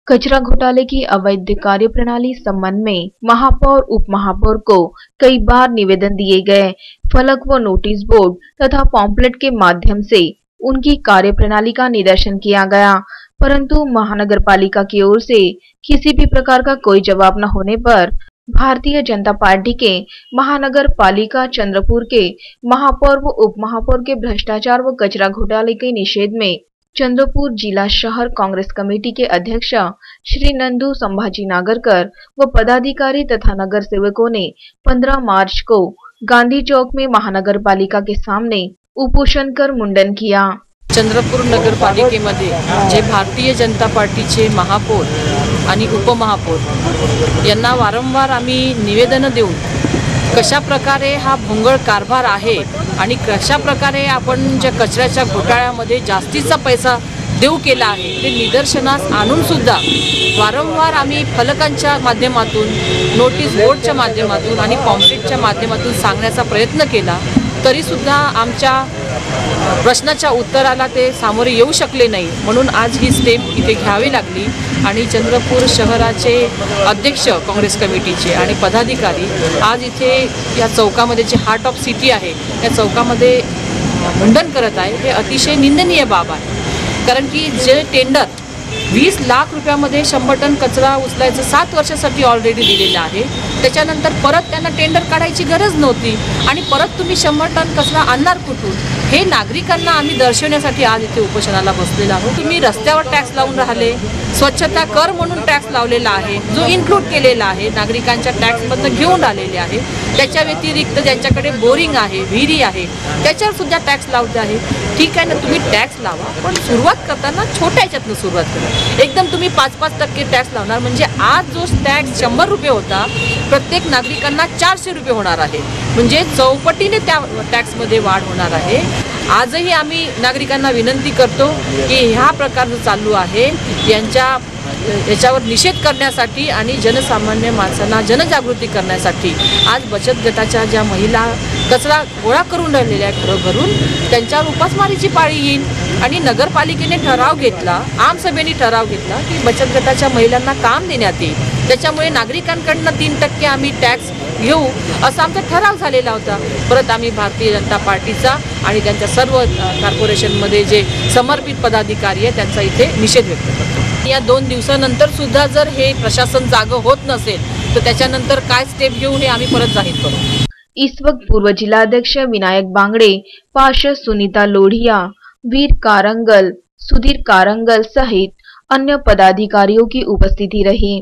कचरा घोटाले की अवैध कार्यप्रणाली संबंध में महापौर उप महापौर को कई बार निवेदन दिए गए। फलक व नोटिस बोर्ड तथा पॉम्पलेट के माध्यम से उनकी कार्यप्रणाली का निदर्शन किया गया, परंतु महानगर पालिका की ओर से किसी भी प्रकार का कोई जवाब न होने पर भारतीय जनता पार्टी के महानगर पालिका चंद्रपुर के महापौर व उप महापौर के भ्रष्टाचार व कचरा घोटाले के निषेध में चंद्रपुर जिला शहर कांग्रेस कमेटी के अध्यक्ष श्री नंदू संभाजी नागरकर व पदाधिकारी तथा नगर सेवकों ने 15 मार्च को गांधी चौक में महानगर पालिका के सामने उपोषण कर मुंडन किया। चंद्रपूर नगरपालिकेमध्ये जे भारतीय जनता पार्टीचे महापौर आणि उपमहापौर यांना वारंवार आम्ही निवेदन देऊन कशा प्रकारे हा भोंगळ कारभार आहे आणि कशा प्रकारे आपण ज्या कचऱ्याच्या घोटाळ्यामध्ये जास्तीचा पैसा देऊ केला आहे ते निदर्शनास आणून सुद्धा वारंवार आम्ही फलकांच्या माध्यमातून, नोटीस बोर्डच्या माध्यमातून आणि पॉम्पलेटच्या माध्यमातून सांगण्याचा प्रयत्न केला, तरी सुद्धा आमच्या प्रश्नाच्या उत्तराला ते सामोरे येऊ शकले नाही। म्हणून आज ही स्टेप इथे घ्यावी लागली आणि चंद्रपूर शहराचे अध्यक्ष काँग्रेस कमिटीचे आणि पदाधिकारी आज इथे या चौकामध्ये जे हार्ट ऑफ सिटी आहे या चौकामध्ये मुंडन करत आहे। हे अतिशय निंदनीय बाब आहे, कारण की जे टेंडर 20 लाख रुपयामध्ये 100 टन कचरा उचलायचं 7 वर्षासाठी ऑलरेडी दिलेलं आहे, त्याच्यानंतर परत त्यांना टेंडर काढायची गरज नव्हती आणि परत तुम्ही 100 टन कचरा आणणार कुठून हे नागरिकांना आम्ही दर्शवण्यासाठी आज इथे उपोषणाला बसलेलो आहोत। तुम्ही रस्त्यावर टॅक्स लावून राहिले, स्वच्छता कर म्हणून टॅक्स लावलेला आहे जो इन्क्लूड केलेला आहे, नागरिकांच्या टॅक्समधून घेऊन आलेले आहे। त्याच्या व्यतिरिक्त ज्यांच्याकडे बोरिंग आहे, विहिरी आहे त्याच्यावर सुद्धा टॅक्स लावते आहे। ठीक आहे ना, तुम्ही टॅक्स लावा, पण सुरुवात करताना छोट्या ह्याच्यातून सुरुवात करा। एकदम तुम्ही 5-5% टॅक्स लावणार म्हणजे आज जो टॅक्स 100 रुपये होता प्रत्येक नागरिकांना 400 रुपये होणार आहे, म्हणजे चौपटीने त्या टॅक्समध्ये वाढ होणार आहे। आजही आम्ही नागरिकांना विनंती करतो की ह्या प्रकार जो चालू आहे याच्यावर निषेध करण्यासाठी आणि जनसामान्य माणसांना जनजागृती करण्यासाठी आज बचत गटाच्या ज्या महिला कचरा गोळा करून राहिलेल्या घरोघरून त्यांच्यावर उपासमारीची पाळी येईल आणि नगरपालिकेने ठराव घेतला, आमसभेने ठराव घेतला की बचत गटाच्या महिलांना काम देण्यात येईल, त्याच्यामुळे नागरिकांकडून 3% आम्ही टॅक्स घेऊ असा आमचा ठराव झालेला होता। परत आम्ही भारतीय जनता पार्टीचा आणि त्यांच्या सर्व कॉर्पोरेशनमध्ये जे समर्पित पदाधिकारी आहे त्यांचा इथे निषेध व्यक्त करतो। या 2 दिवसानंतर सुद्धा जर हे प्रशासन जागं होत नसेल तर त्याच्यानंतर काय स्टेप घेऊ हे आम्ही परत जाहीर करू। इस वक्त पूर्व जिलाध्यक्ष विनायक बांगड़े, पार्षद सुनीता लोढ़िया, वीर कारंगल, सुधीर कारंगल सहित अन्य पदाधिकारियों की उपस्थिति रही।